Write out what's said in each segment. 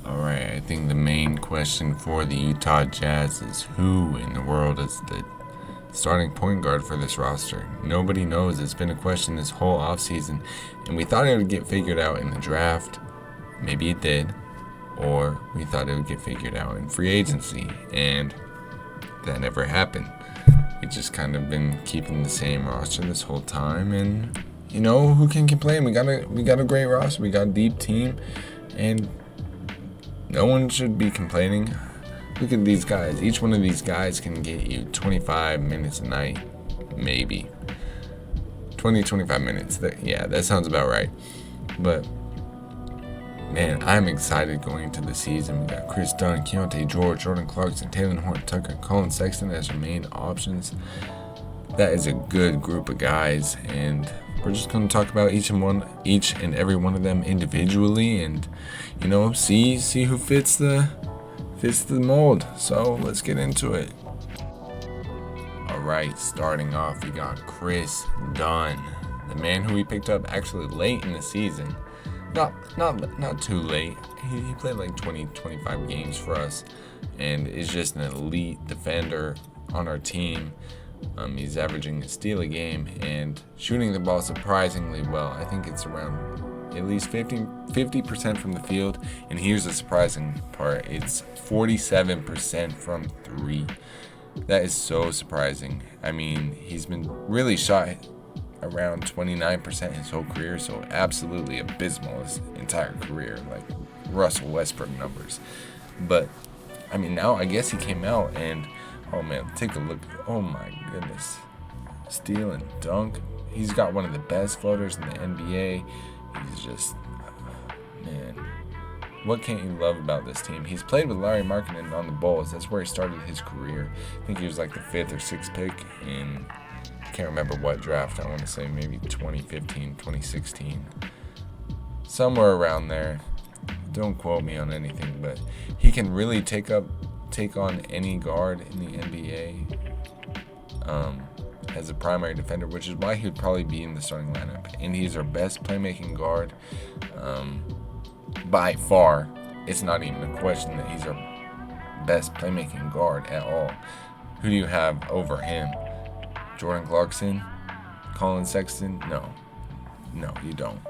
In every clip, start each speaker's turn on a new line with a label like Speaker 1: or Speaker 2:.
Speaker 1: Alright, I think the main question for the Utah Jazz is who in the world is the starting point guard for this roster? Nobody knows. It's been a question this whole offseason, and we thought it would get figured out in the draft. Maybe it did. Or we thought it would get figured out in free agency, and that never happened. We just kind of been keeping the same roster this whole time, and who can complain? We got a great roster. We got a deep team, and no one should be complaining. Look at these guys. Each one of these guys can get you 25 minutes a night, maybe 25 minutes. That sounds about right. But man, I'm excited going into the season. We got Kris Dunn, Keyonte George, Jordan Clarkson, Talen Horton-Tucker, Colin Sexton as our main options. That is a good group of guys, and we're just going to talk about each and every one of them individually, and see who fits the mold. So let's get into it. All right, starting off, we got Kris Dunn, the man who we picked up actually late in the season. Not too late. He played like 25 games for us, and is just an elite defender on our team. He's averaging a steal a game and shooting the ball surprisingly well. I think it's around at least 50% from the field. And here's the surprising part. It's 47% from three. That is so surprising. I mean, he's been really shot around 29% his whole career, so absolutely abysmal his entire career, like Russell Westbrook numbers. But, I mean, now I guess he came out and, oh man, take a look. Oh my goodness. Steal and dunk. He's got one of the best floaters in the NBA. He's just, man, what can't you love about this team? He's played with Larry Markkinen on the Bulls. That's where he started his career. I think he was like the 5th or 6th pick in, I can't remember what draft. I want to say maybe 2015, 2016. Somewhere around there. Don't quote me on anything, but he can really take on any guard in the NBA as a primary defender, which is why he would probably be in the starting lineup. And he's our best playmaking guard by far. It's not even a question that he's our best playmaking guard at all. Who do you have over him? Jordan Clarkson? Colin Sexton? No, you don't.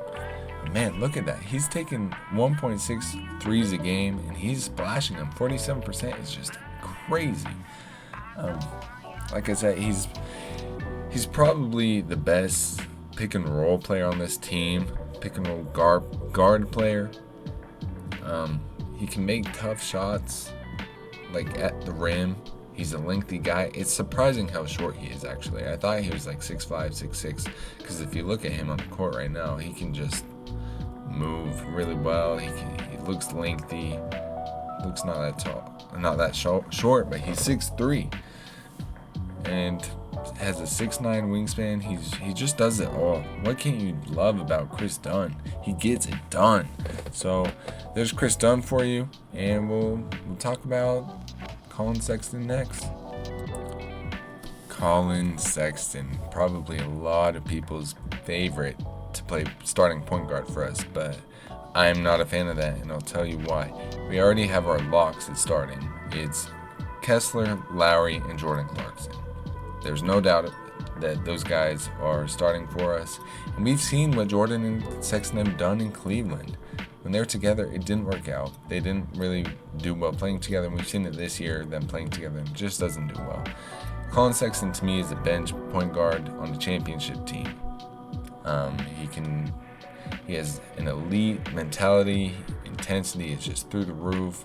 Speaker 1: Man, look at that. He's taking 1.6 threes a game, and he's splashing them. 47% is just crazy. Like I said, he's probably the best pick and roll player on this team. Pick and roll guard player. He can make tough shots, like at the rim. He's a lengthy guy. It's surprising how short he is, actually. I thought he was like 6'5", 6'6", because if you look at him on the court right now, he can just move really well. He looks lengthy, looks not that tall, not that short, but he's 6'3", and has a 6'9" wingspan. He just does it all. What can't you love about Kris Dunn? He gets it done. So there's Kris Dunn for you, and we'll talk about Colin Sexton next. Colin Sexton, probably a lot of people's favorite to play starting point guard for us, but I'm not a fan of that, and I'll tell you why. We already have our locks at starting. It's Kessler, Lowry, and Jordan Clarkson. There's no doubt that those guys are starting for us, and we've seen what Jordan and Sexton have done in Cleveland. When they're together, it didn't work out. They didn't really do well playing together, and we've seen it this year, them playing together, and it just doesn't do well. Colin Sexton, to me, is a bench point guard on the championship team. He has an elite mentality, intensity is just through the roof.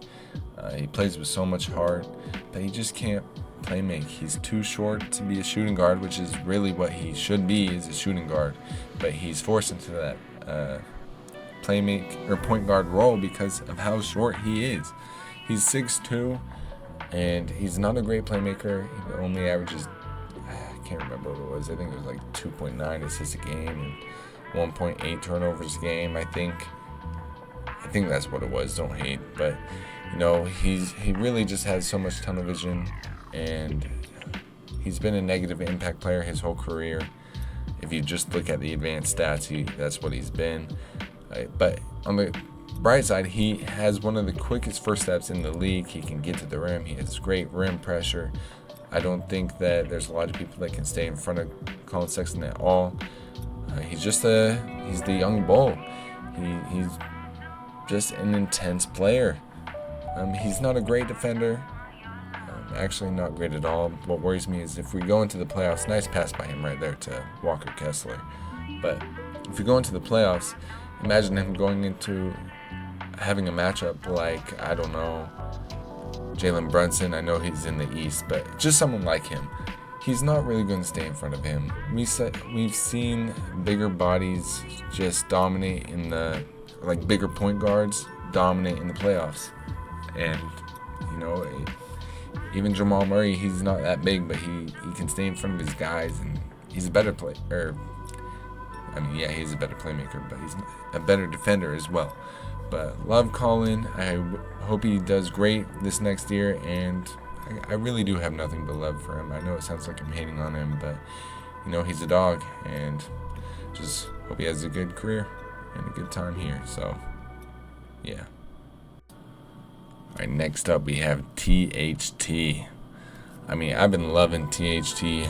Speaker 1: He plays with so much heart, but he just can't play make. He's too short to be a shooting guard, which is really what he should be, is a shooting guard, but he's forced into that point guard role because of how short he is. He's 6'2", and he's not a great playmaker. He only averages, I can't remember what it was. I think it was like 2.9 assists a game and 1.8 turnovers a game. I think that's what it was. Don't hate, but he really just has so much tunnel vision, and he's been a negative impact player his whole career. If you just look at the advanced stats, that's what he's been. But on the bright side, he has one of the quickest first steps in the league. He can get to the rim. He has great rim pressure. I don't think that there's a lot of people that can stay in front of Colin Sexton at all. He's the young bull. He's just an intense player. He's not a great defender. Actually, not great at all. What worries me is if we go into the playoffs, nice pass by him right there to Walker Kessler. But if we go into the playoffs, imagine him going into having a matchup like, I don't know, Jalen Brunson. I know he's in the East, but just someone like him. He's not really going to stay in front of him. We've seen bigger bodies just dominate in the, like bigger point guards dominate in the playoffs. And, you know, even Jamal Murray, he's not that big, but he can stay in front of his guys, and he's a better player. He's a better playmaker, but he's a better defender as well. But love Colin. I hope he does great this next year, and I really do have nothing but love for him. I know it sounds like I'm hating on him, but, you know, he's a dog, and just hope he has a good career and a good time here. So, yeah. All right, next up we have THT. I mean, I've been loving THT.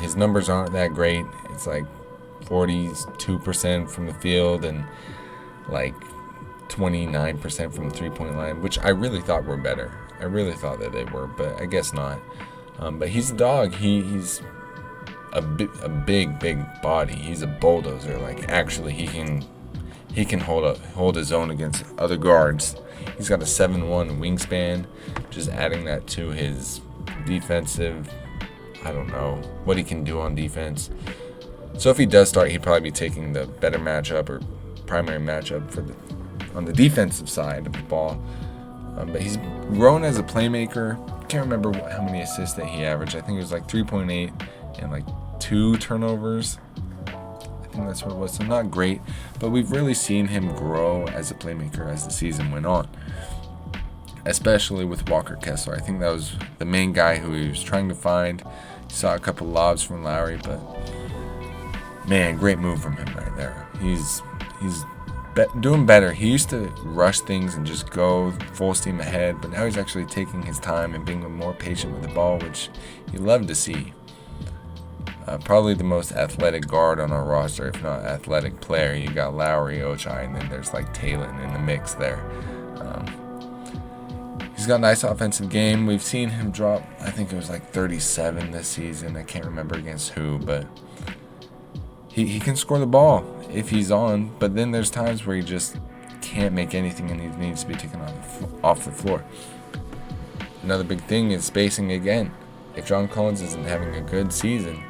Speaker 1: His numbers aren't that great. It's like 42% from the field and like 29% from the three-point line, which I really thought were better. I really thought that they were, but I guess not. But he's a dog. He's a big body. He's a bulldozer. Like, actually, he can hold his own against other guards. He's got a 7'1" wingspan. Just adding that to his defensive, I don't know what he can do on defense. So if he does start, he'd probably be taking the better matchup or primary matchup on the defensive side of the ball. But he's grown as a playmaker. Can't remember how many assists that he averaged. I think it was like 3.8 and like 2 turnovers. I think that's what it was. So not great, but we've really seen him grow as a playmaker as the season went on, especially with Walker Kessler. I think that was the main guy who he was trying to find. He saw a couple lobs from Lowry, but man, great move from him right there. He's doing better. He used to rush things and just go full steam ahead, but now he's actually taking his time and being more patient with the ball, which you love to see. Probably the most athletic guard on our roster, if not athletic player. You got Lowry, Ochai, and then there's like Talon in the mix there. He's got a nice offensive game. We've seen him drop, I think it was like 37 this season. I can't remember against who, but he can score the ball if he's on. But then there's times where he just can't make anything and he needs to be taken off the floor. Another big thing is spacing again. If John Collins isn't having a good season,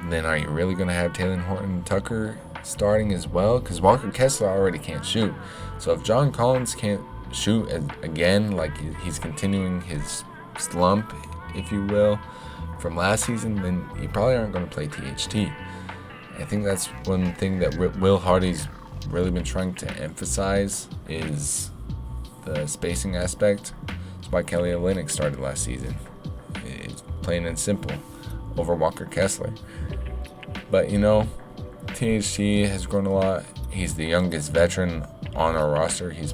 Speaker 1: then are you really going to have Taylor Horton Tucker starting as well? Because Walker Kessler already can't shoot. So if John Collins can't shoot again, like he's continuing his slump, if you will, from last season, then you probably aren't going to play THT. I think that's one thing that Will Hardy's really been trying to emphasize is the spacing aspect. That's why Kelly Olynyk started last season. It's plain and simple over Walker Kessler. But, you know, THT has grown a lot. He's the youngest veteran on our roster. He's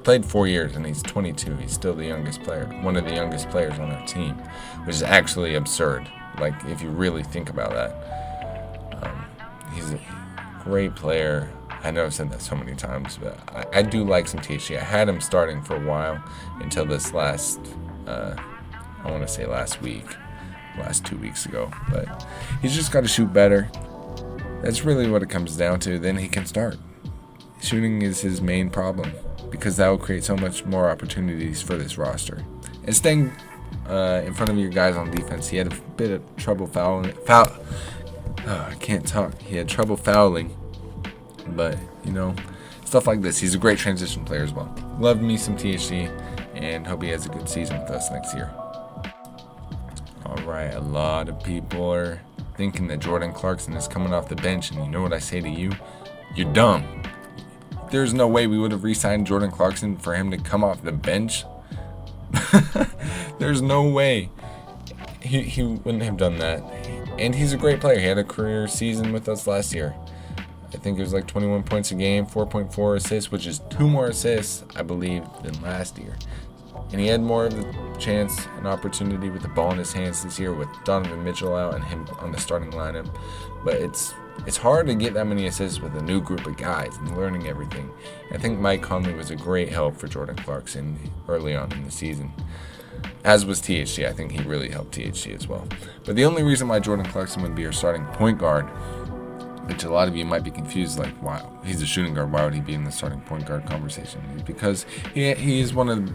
Speaker 1: played 4 years and he's 22. He's still the youngest player, one of the youngest players on our team, which is actually absurd. Like, if you really think about that. He's a great player. I know I've said that so many times, but I do like some THT. I had him starting for a while until this last 2 weeks ago. But he's just got to shoot better. That's really what it comes down to. Then he can start. Shooting is his main problem because that will create so much more opportunities for this roster. And staying in front of your guys on defense, he had a bit of trouble I can't talk. He had trouble fouling. But, you know, stuff like this. He's a great transition player as well. Love me some THT and hope he has a good season with us next year. Alright, a lot of people are thinking that Jordan Clarkson is coming off the bench, and you know what I say to you? You're dumb. There's no way we would have re-signed Jordan Clarkson for him to come off the bench. There's no way. He wouldn't have done that. And he's a great player. He had a career season with us last year. I think it was like 21 points a game, 4.4 assists, which is 2 more assists, I believe, than last year. And he had more of the chance and opportunity with the ball in his hands this year with Donovan Mitchell out and him on the starting lineup. But it's hard to get that many assists with a new group of guys and learning everything. I think Mike Conley was a great help for Jordan Clarkson early on in the season, as was THT. I think he really helped THT as well. But the only reason why Jordan Clarkson would be our starting point guard, which a lot of you might be confused, like, wow, he's a shooting guard, why would he be in the starting point guard conversation? Is because he is one of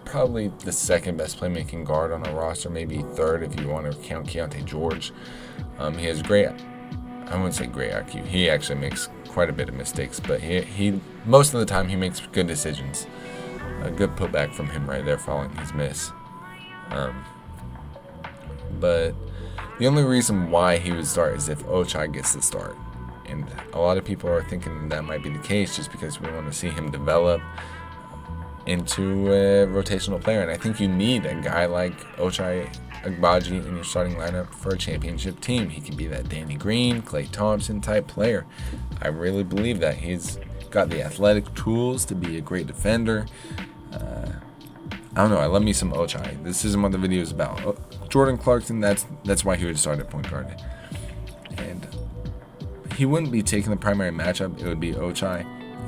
Speaker 1: probably the second best playmaking guard on our roster, maybe third if you want to count Keontae George. He has I wouldn't say great IQ. He actually makes quite a bit of mistakes, but he most of the time he makes good decisions. A good putback from him right there following his miss. But the only reason why he would start is if Ochai gets the start. And a lot of people are thinking that might be the case just because we want to see him develop into a rotational player. And I think you need a guy like Ochai Agbaji in your starting lineup for a championship team. He can be that Danny Green, Klay Thompson type player. I really believe that. He's got the athletic tools to be a great defender. I don't know. I love me some Ochai. This isn't what the video is about. Jordan Clarkson, that's why he would start at point guard. And he wouldn't be taking the primary matchup. It would be Ochai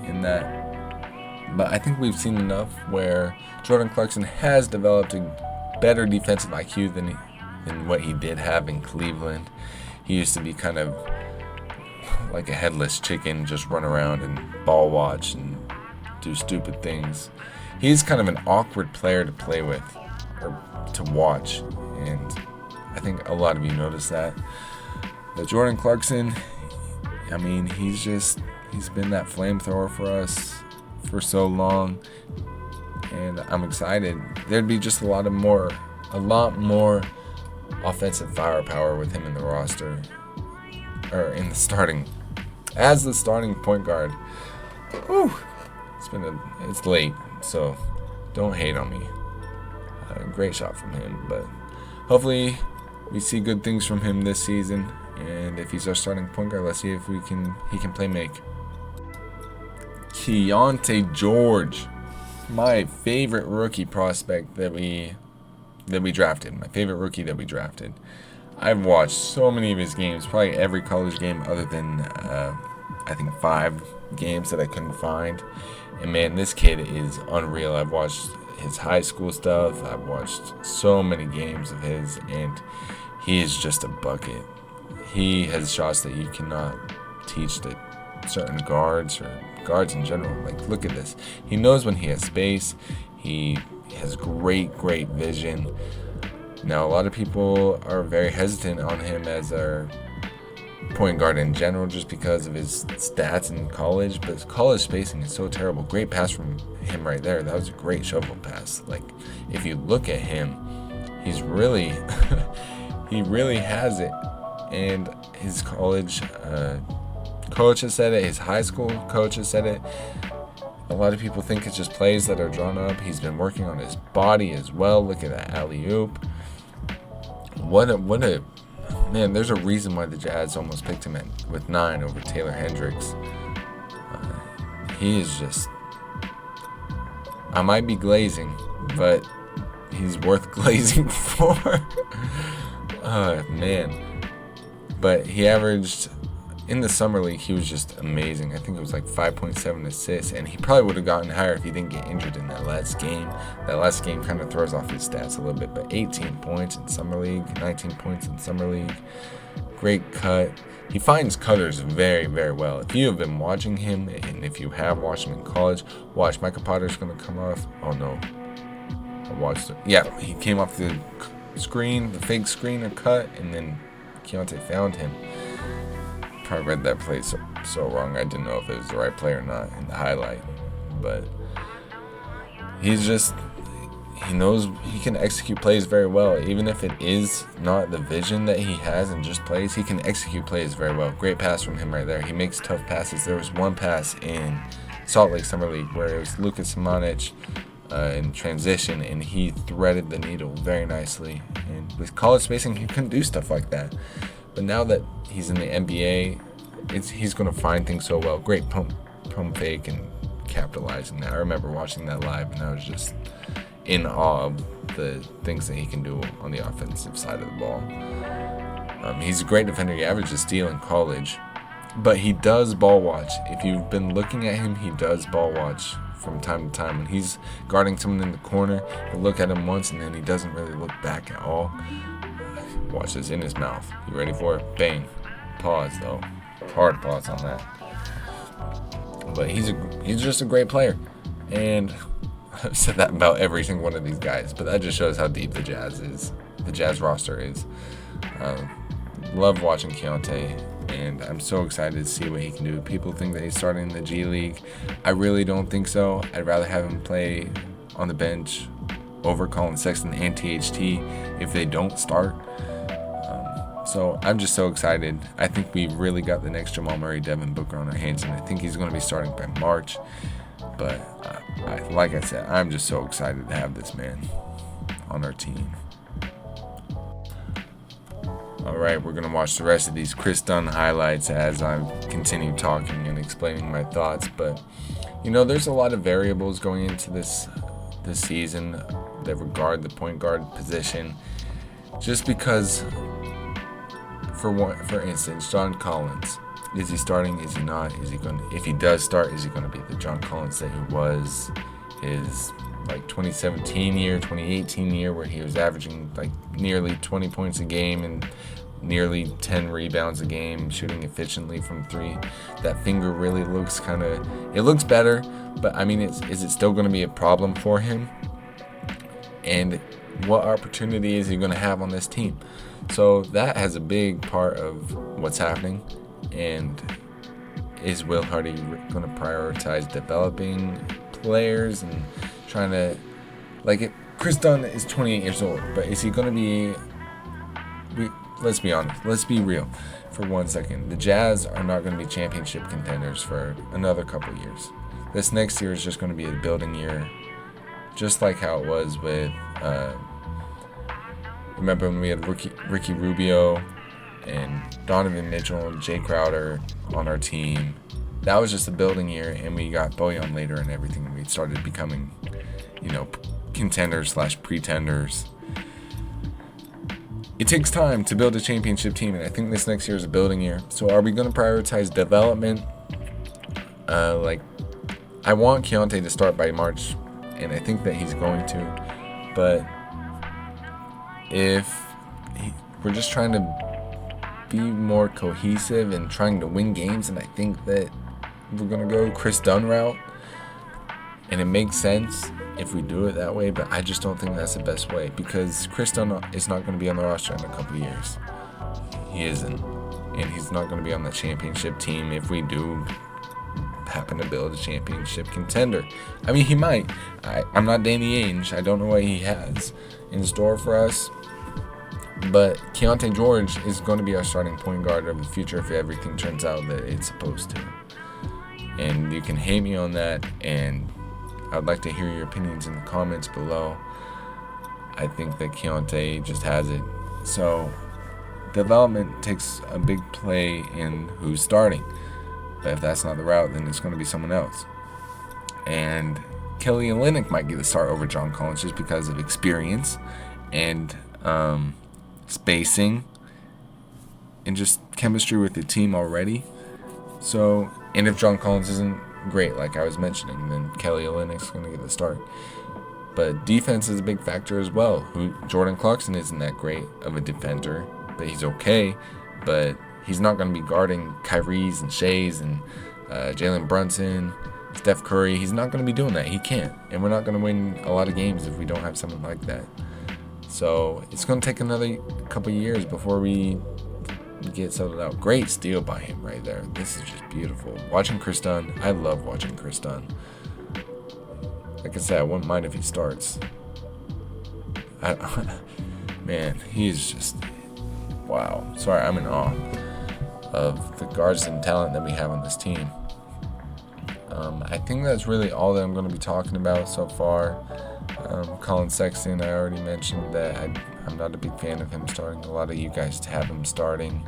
Speaker 1: in that. But I think we've seen enough where Jordan Clarkson has developed a better defensive IQ than what he did have in Cleveland. He used to be kind of like a headless chicken, just run around and ball watch and do stupid things. He's kind of an awkward player to play with or to watch, and I think a lot of you notice that. But Jordan Clarkson, I mean, he's been that flamethrower for us for so long, and I'm excited. There'd be just a lot more offensive firepower with him in the roster, or in the starting, as the starting point guard. Whew. It's late, so don't hate on me. Great shot from him, but hopefully we see good things from him this season. And if he's our starting point guard, let's see if he can play make. Keontae George, my favorite rookie prospect that we drafted. My favorite rookie that we drafted. I've watched so many of his games, probably every college game other than I think 5 games that I couldn't find. And man, this kid is unreal. I've watched his high school stuff. I've watched so many games of his, and he is just a bucket. He has shots that you cannot teach to certain guards or guards in general. Like, look at this. He knows when he has space. He has great vision. Now, a lot of people are very hesitant on him as our point guard in general just because of his stats in college, but his college spacing is so terrible. Great pass from him right there. That was a great shovel pass. Like, if you look at him, he's really he really has it. And his college coach has said it, his high school coach has said it. A lot of people think it's just plays that are drawn up. He's been working on his body as well. Look at that alley-oop. What a man, there's a reason why the Jazz almost picked him with 9 over Taylor Hendricks. He is just, I might be glazing, but he's worth glazing for. Oh, man. But he averaged, in the summer league, he was just amazing. I think it was like 5.7 assists, and he probably would have gotten higher if he didn't get injured in that last game. That last game kind of throws off his stats a little bit, but 18 points in summer league, 19 points in summer league. Great cut. He finds cutters very well. If you have been watching him, and if you have watched him in college, watch Michael Potter's going to come off. Oh, no. I watched it. Yeah, he came off the screen, the fake screen or cut, and then Keontae found him. Probably read that play so wrong. I didn't know if it was the right play or not in the highlight. But he knows he can execute plays very well. Even if it is not the vision that he has and just plays, he can execute plays very well. Great pass from him right there. He makes tough passes. There was one pass in Salt Lake Summer League where it was Lucas Samanic in transition, and he threaded the needle very nicely. And with college spacing, he couldn't do stuff like that. But now that he's in the NBA, he's going to find things so well. Great pump fake and capitalizing that. I remember watching that live, and I was just in awe of the things that he can do on the offensive side of the ball. He's a great defender. He averaged a steal in college, but he does ball watch. If you've been looking at him, he does ball watch from time to time. When he's guarding someone in the corner, he'll look at him once, and then he doesn't really look back at all. Watch this in his mouth. You ready for it? Bang. Pause, though. Hard pause on that. But he's just a great player. And I've said that about every single one of these guys, but that just shows how deep the Jazz roster is. Love watching Keyonte, and I'm so excited to see what he can do. People think that he's starting in the G League. I really don't think so. I'd rather have him play on the bench over Colin Sexton and THT if they don't start. So I'm just so excited. I think we really got the next Jamal Murray, Devin Booker on our hands, and I think he's going to be starting by March. But like I said, I'm just so excited to have this man on our team. All right, we're going to watch the rest of these Kris Dunn highlights as I continue talking and explaining my thoughts. But, there's a lot of variables going into this season that regard the point guard position. Just because, for instance, John Collins, is he starting? Is he not? If he does start, is he going to be the John Collins that he was his 2017 year, 2018 year, where he was averaging nearly 20 points a game and nearly 10 rebounds a game, shooting efficiently from three? That finger really looks it looks better, but is it still going to be a problem for him? And what opportunity is he going to have on this team? So that has a big part of what's happening. And is Will Hardy going to prioritize developing players and trying to, Kris Dunn is 28 years old, but is he going to be, let's be honest, let's be real for 1 second. The Jazz are not going to be championship contenders for another couple years. This next year is just going to be a building year, just like how it was with, remember when we had Ricky Rubio and Donovan Mitchell and Jay Crowder on our team? That was just a building year, and we got Bojan later and everything, and we started becoming, contenders/pretenders. It takes time to build a championship team, and I think this next year is a building year. So are we going to prioritize development? I want Keyonte to start by March, and I think that he's going to. But if we're just trying to be more cohesive and trying to win games, and I think that we're going to go Kris Dunn route, and it makes sense if we do it that way, but I just don't think that's the best way, because Kris Dunn is not going to be on the roster in a couple of years. He isn't, and he's not going to be on the championship team if we do happen to build a championship contender. He might. I'm not Danny Ainge. I don't know what he has in store for us. But Keyonte George is going to be our starting point guard of the future if everything turns out that it's supposed to. And you can hate me on that, and I'd like to hear your opinions in the comments below. I think that Keyonte just has it. So development takes a big play in who's starting. But if that's not the route, then it's going to be someone else. And Kelly Olynyk might get the start over John Collins just because of experience and spacing and just chemistry with the team already. So, and if John Collins isn't great, like I was mentioning, then Kelly Olynyk's going to get the start. But defense is a big factor as well. Jordan Clarkson isn't that great of a defender, but he's okay. But he's not going to be guarding Kyrie's and Shea's and Jalen Brunson, Steph Curry. He's not going to be doing that. He can't. And we're not going to win a lot of games if we don't have someone like that. So it's going to take another couple years before we get settled out. Great steal by him right there. This is just beautiful. Watching Kris Dunn, I love watching Kris Dunn. Like I said, I wouldn't mind if he starts. Man, he's just, wow. Sorry, I'm in awe of the guards and talent that we have on this team. I think that's really all that I'm going to be talking about so far. Colin Sexton, I already mentioned that I'm not a big fan of him starting. A lot of you guys have him starting,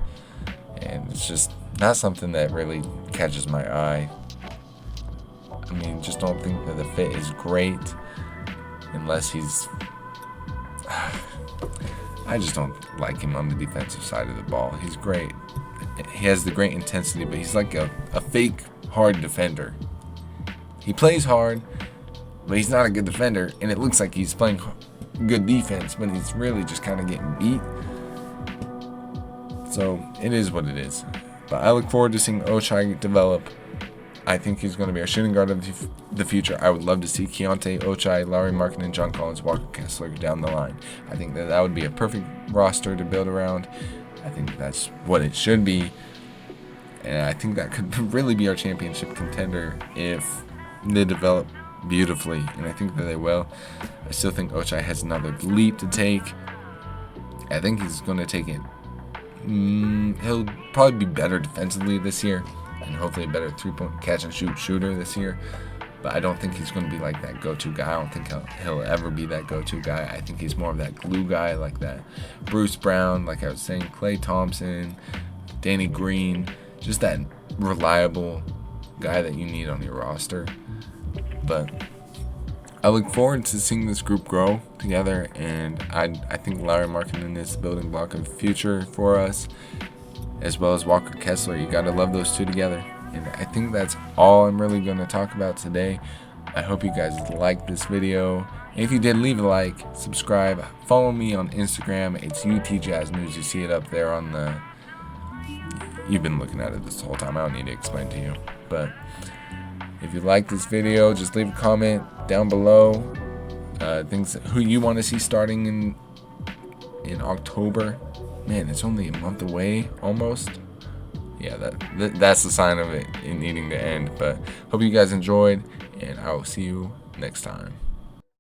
Speaker 1: and it's just not something that really catches my eye. I mean, just don't think that the fit is great unless he's. I just don't like him on the defensive side of the ball. He's great. He has the great intensity, but he's like a fake hard defender. He plays hard, but he's not a good defender, and it looks like he's playing good defense, but he's really just kind of getting beat. So it is what it is. But I look forward to seeing Ochai develop. I think he's going to be our shooting guard of the future. I would love to see Keontae, Ochai, Lauri Markkanen, John Collins, Walker Kessler down the line. I think that would be a perfect roster to build around. I think that's what it should be. And I think that could really be our championship contender if they develop beautifully. And I think that they will. I still think Ochai has another leap to take. I think he's going to take it. He'll probably be better defensively this year. And hopefully a better three-point catch-and-shoot shooter this year. But I don't think he's going to be like that go-to guy. I don't think he'll ever be that go-to guy. I think he's more of that glue guy, like that Bruce Brown, like I was saying, Klay Thompson, Danny Green. Just that reliable guy that you need on your roster. But I look forward to seeing this group grow together. And I think Lauri Markkanen is the building block of the future for us, as well as Walker Kessler. You got to love those two together. And I think that's all I'm really going to talk about today. I hope you guys liked this video. And if you did, leave a like, subscribe, follow me on Instagram. It's UT Jazz News. You see it up there on the... You've been looking at it this whole time. I don't need to explain to you. But if you like this video, just leave a comment down below. Things who you want to see starting in October. Man, it's only a month away, almost. Yeah, that's the sign of it needing to end. But hope you guys enjoyed, and I will see you next time.